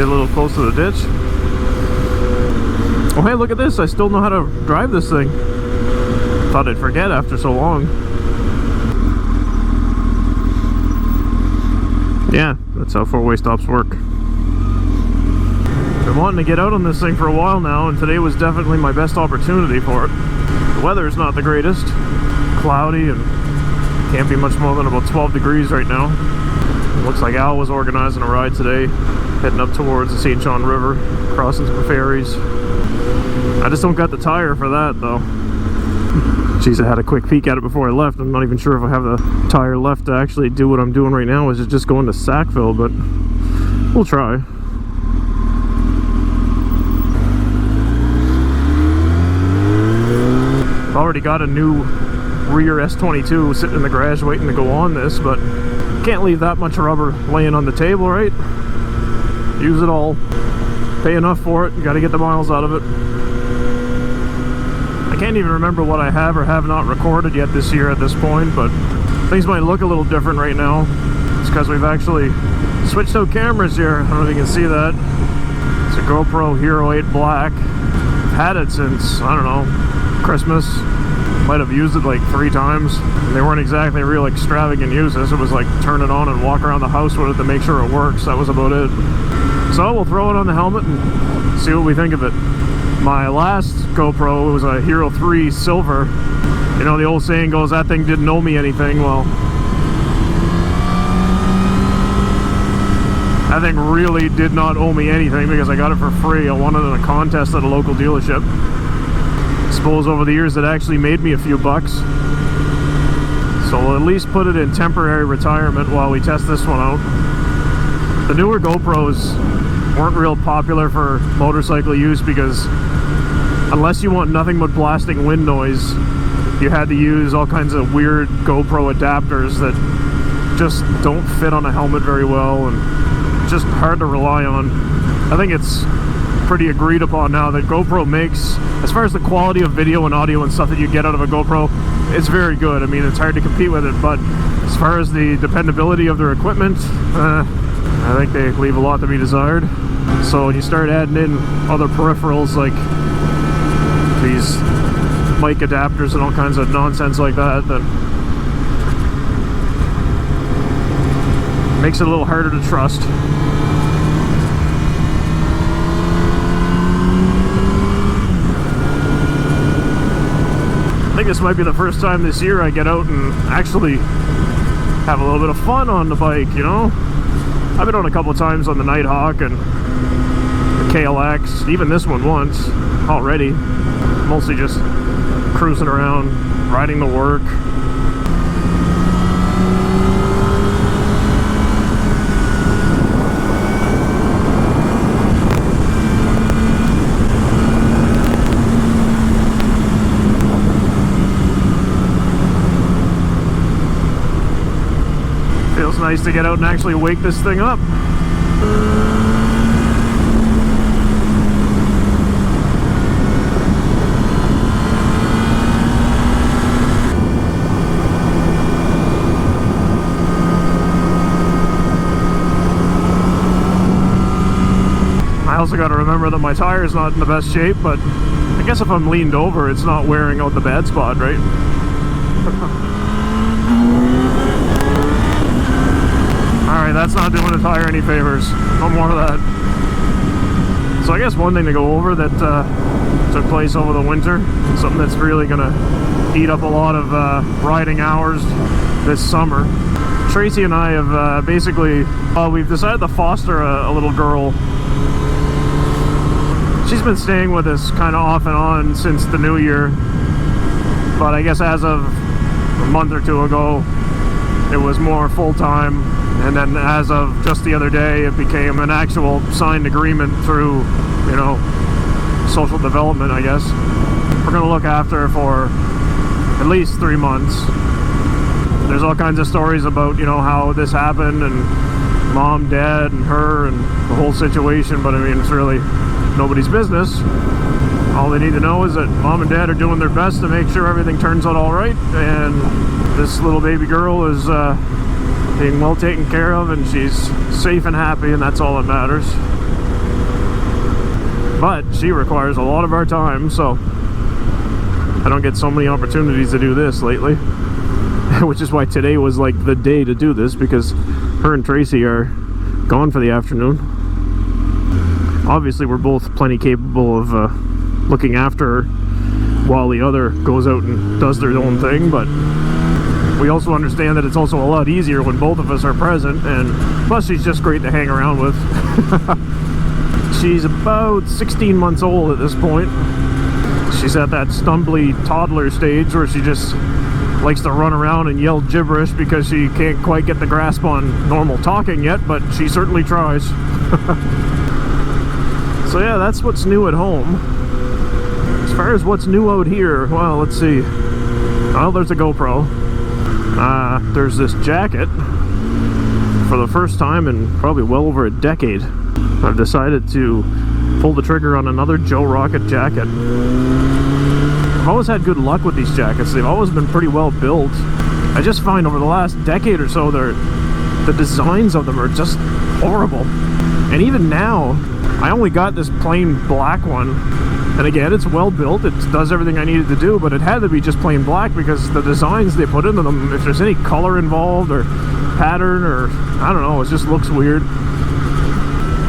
Get a little close to the ditch. Oh hey, look at this, I still know how to drive this thing. Thought I'd forget after so long. Yeah, that's how four-way stops work. Been wanting to get out on this thing for a while now, and today was definitely my best opportunity for it. The weather's not the greatest. Cloudy and can't be much more than about 12 degrees right now. It looks like Al was organizing a ride today, heading up towards the St. John River, crossing some ferries. I just don't got the tire for that though. Jeez, I had a quick peek at it before I left. I'm not even sure if I have the tire left to actually do what I'm doing right now, which is just going to Sackville, but we'll try. I've already got a new rear S22 sitting in the garage waiting to go on this, but can't leave that much rubber laying on the table, right? Use it all. Pay enough for it. You got to get the miles out of it. I can't even remember what I have or have not recorded yet this year at this point, but things might look a little different right now. It's because we've actually switched out cameras here. I don't know if you can see that. It's a GoPro Hero 8 Black. I've had it since, I don't know, Christmas. Might have used it like 3 times. They weren't exactly real extravagant uses. It was like turn it on and walk around the house with it to make sure it works. That was about it. So we'll throw it on the helmet and see what we think of it. My last GoPro, it was a Hero 3 Silver. You know, the old saying goes, that thing didn't owe me anything. Well, that thing really did not owe me anything because I got it for free. I won it in a contest at a local dealership. I suppose over the years it actually made me a few bucks. So we'll at least put it in temporary retirement while we test this one out. The newer GoPros weren't real popular for motorcycle use because unless you want nothing but blasting wind noise, you had to use all kinds of weird GoPro adapters that just don't fit on a helmet very well and just hard to rely on. I think it's pretty agreed upon now that GoPro makes, as far as the quality of video and audio and stuff that you get out of a GoPro, it's very good. I mean, it's hard to compete with it, but as far as the dependability of their equipment, I think they leave a lot to be desired. So when you start adding in other peripherals like these mic adapters and all kinds of nonsense like that, then makes it a little harder to trust. I think this might be the first time this year I get out and actually have a little bit of fun on the bike, you know? I've been on a couple times on the Nighthawk and the KLX, even this one once already. Mostly just cruising around, riding to work. Feels nice to get out and actually wake this thing up. I also got to remember that my tire's not in the best shape, but I guess if I'm leaned over, it's not wearing out the bad spot, right? Alright, that's not doing the tire any favors. No more of that. So I guess one thing to go over that took place over the winter, something that's really going to eat up a lot of riding hours this summer. Tracy and I have basically, we've decided to foster a little girl. She's been staying with us kind of off and on since the new year, but I guess as of a month or two ago it was more full-time, and then as of just the other day it became an actual signed agreement through, you know, social development, I guess. We're going to look after her for at least 3 months. There's all kinds of stories about, you know, how this happened and mom, dad, and her and the whole situation, but I mean, it's really nobody's business. All they need to know is that mom and dad are doing their best to make sure everything turns out all right, and this little baby girl is being well taken care of, and she's safe and happy, and that's all that matters. but she requires a lot of our time, so I don't get so many opportunities to do this lately. Which is why today was like the day to do this, because her and Tracy are gone for the afternoon. Obviously we're both plenty capable of looking after her while the other goes out and does their own thing, but we also understand that it's also a lot easier when both of us are present, and plus she's just great to hang around with. She's about 16 months old at this point. She's at that stumbly toddler stage where she just likes to run around and yell gibberish because she can't quite get the grasp on normal talking yet, but she certainly tries. So yeah, that's what's new at home. As far as what's new out here, well, let's see. Well, there's a GoPro. There's this jacket. For the first time in probably well over a decade, I've decided to pull the trigger on another Joe Rocket jacket. I've always had good luck with these jackets. They've always been pretty well built. I just find over the last decade or so, the designs of them are just horrible. And even now, I only got this plain black one. And again, it's well built. It does everything I needed to do, but it had to be just plain black because the designs they put into them, if there's any color involved or pattern or, I don't know, it just looks weird.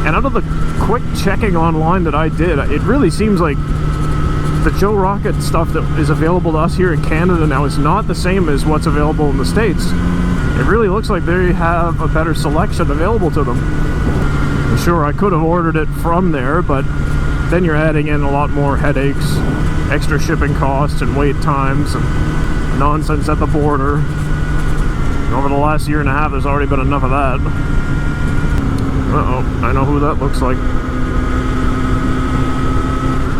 And out of the quick checking online that I did, it really seems like the Joe Rocket stuff that is available to us here in Canada now is not the same as what's available in the States. It really looks like they have a better selection available to them. Sure, I could have ordered it from there, but then you're adding in a lot more headaches, extra shipping costs and wait times and nonsense at the border. And over the last year and a half, there's already been enough of that. Uh-oh, I know who that looks like.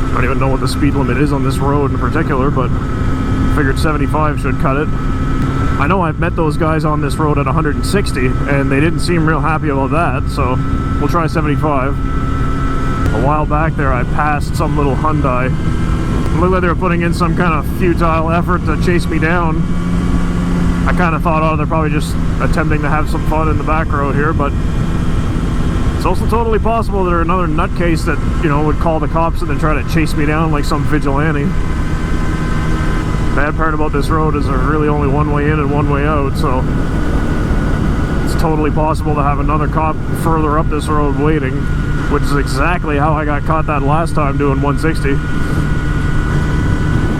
I don't even know what the speed limit is on this road in particular, but I figured 75 should cut it. I know I've met those guys on this road at 160, and they didn't seem real happy about that, so we'll try 75. A while back there, I passed some little Hyundai. It looked like they were putting in some kind of futile effort to chase me down. I kind of thought, oh, they're probably just attempting to have some fun in the back road here, but it's also totally possible they're another nutcase that, you know, would call the cops and then try to chase me down like some vigilante. Bad part about this road is there's really only one way in and one way out, so it's totally possible to have another cop further up this road waiting, which is exactly how I got caught that last time doing 160.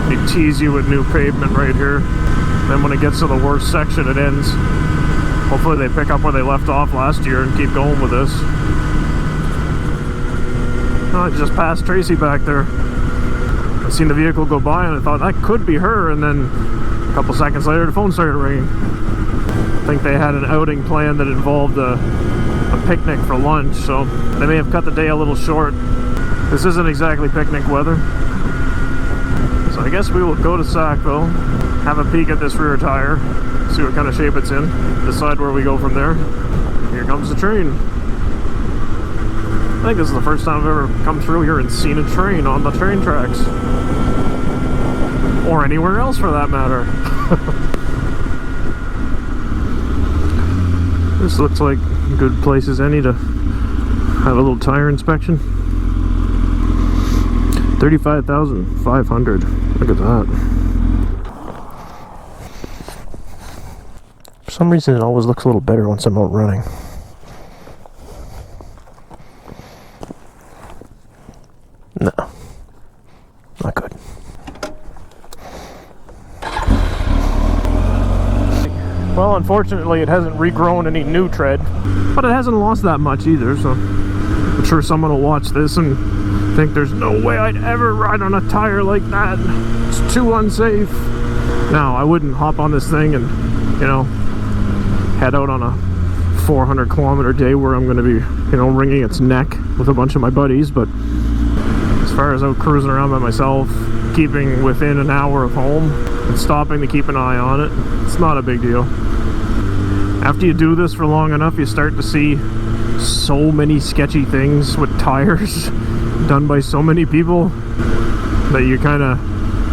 They tease you with new pavement right here, then when it gets to the worst section it ends. Hopefully they pick up where they left off last year and keep going with this. Oh, I just passed Tracy back there. I seen the vehicle go by and I thought that could be her, and then a couple seconds later the phone started ringing. I think they had an outing plan that involved a picnic for lunch, so they may have cut the day a little short. This isn't exactly picnic weather. So I guess we will go to Sackville, have a peek at this rear tire, see what kind of shape it's in, decide where we go from there. Here comes the train. I think this is the first time I've ever come through here and seen a train on the train tracks. Or anywhere else for that matter. This looks like a good place as any to have a little tire inspection. 35,500. Look at that. For some reason it always looks a little better once I'm out running. No, not good. Well, unfortunately it hasn't regrown any new tread, but it hasn't lost that much either, so I'm sure someone will watch this and think there's no way I'd ever ride on a tire like that. It's too unsafe. Now, I wouldn't hop on this thing and, you know, head out on a 400 kilometer day where I'm going to be, you know, wringing its neck with a bunch of my buddies, but as far as out cruising around by myself, keeping within an hour of home and stopping to keep an eye on it, it's not a big deal. After you do this for long enough, you start to see so many sketchy things with tires done by so many people that you kind of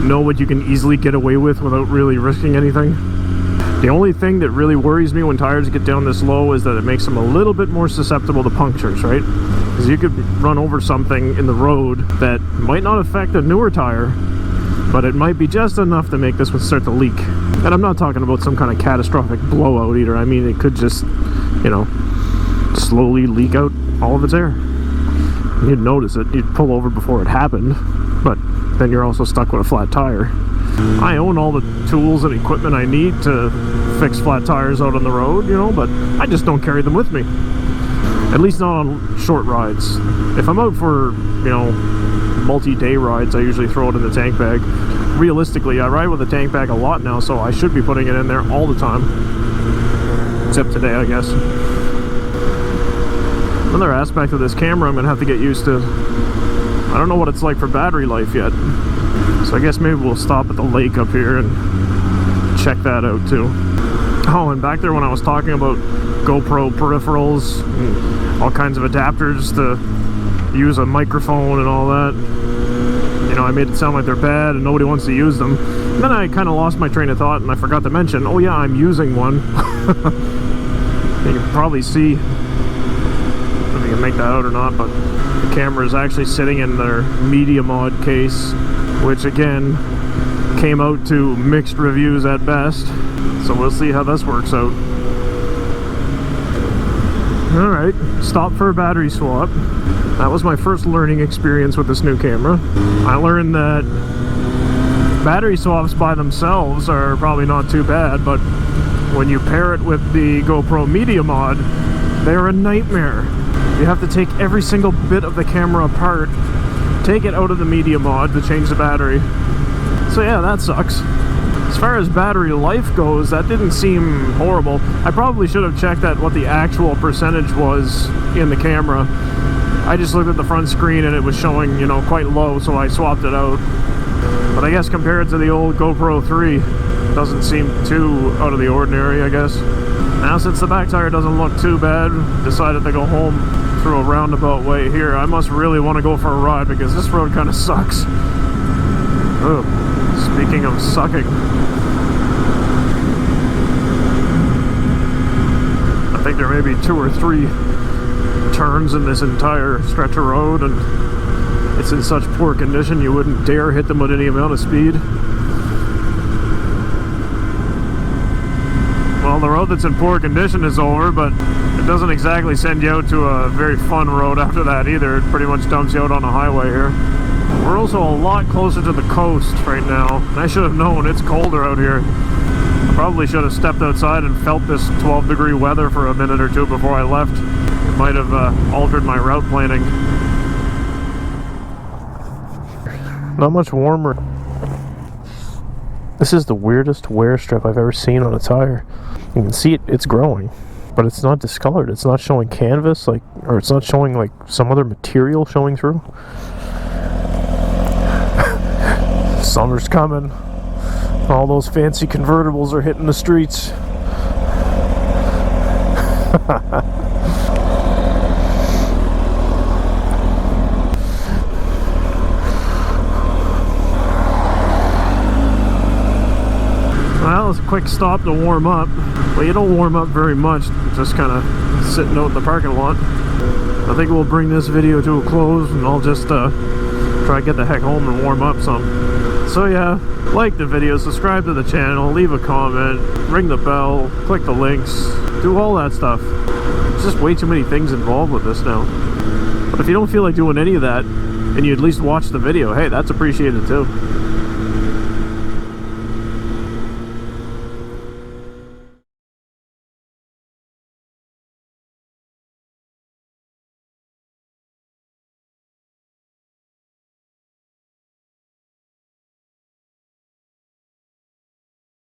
know what you can easily get away with without really risking anything. The only thing that really worries me when tires get down this low is that it makes them a little bit more susceptible to punctures, right? Because you could run over something in the road that might not affect a newer tire, but it might be just enough to make this one start to leak. And I'm not talking about some kind of catastrophic blowout either. I mean, it could just, you know, slowly leak out all of its air. You'd notice it, you'd pull over before it happened, but then you're also stuck with a flat tire. I own all the tools and equipment I need to fix flat tires out on the road, you know, but I just don't carry them with me. At least not on short rides. If I'm out for, you know, multi-day rides, I usually throw it in the tank bag. Realistically, I ride with a tank bag a lot now, so I should be putting it in there all the time. Except today, I guess. Another aspect of this camera I'm going to have to get used to. I don't know what it's like for battery life yet. So I guess maybe we'll stop at the lake up here and check that out too. Oh, and back there when I was talking about GoPro peripherals and all kinds of adapters to use a microphone and all that, you know, I made it sound like they're bad and nobody wants to use them. And then I kind of lost my train of thought and I forgot to mention, oh yeah, I'm using one. You can probably see, I don't know if you can make that out or not, but the camera is actually sitting in their media mod case, which again came out to mixed reviews at best, so we'll see how this works out. Alright, stop for a battery swap. That was my first learning experience with this new camera. I learned that battery swaps by themselves are probably not too bad, but when you pair it with the GoPro Media Mod, they're a nightmare. You have to take every single bit of the camera apart, take it out of the Media Mod to change the battery. So yeah, that sucks. As far as battery life goes, that didn't seem horrible. I probably should have checked at what the actual percentage was in the camera. I just looked at the front screen and it was showing, you know, quite low, so I swapped it out. But I guess compared to the old GoPro 3, it doesn't seem too out of the ordinary, I guess. Now since the back tire doesn't look too bad, decided to go home through a roundabout way here. I must really want to go for a ride because this road kind of sucks. Oh, speaking of sucking, I think there may be 2 or 3 turns in this entire stretch of road, and it's in such poor condition you wouldn't dare hit them with any amount of speed. Well, the road that's in poor condition is over, but it doesn't exactly send you out to a very fun road after that either. It pretty much dumps you out on a highway here. We're also a lot closer to the coast right now. I should have known, it's colder out here. I probably should have stepped outside and felt this 12-degree weather for a minute or two before I left. It might have altered my route planning. Not much warmer. This is the weirdest wear strip I've ever seen on a tire. You can see it's growing, but it's not discolored. It's not showing canvas, like, or it's not showing like some other material showing through. Summer's coming. All those fancy convertibles are hitting the streets. Well, it's a quick stop to warm up. Well, you don't warm up very much, just kind of sitting out in the parking lot. I think we'll bring this video to a close and I'll just try to get the heck home and warm up some. So yeah, like the video, subscribe to the channel, leave a comment, ring the bell, click the links, do all that stuff. There's just way too many things involved with this now. But if you don't feel like doing any of that, and you at least watch the video, hey, that's appreciated too.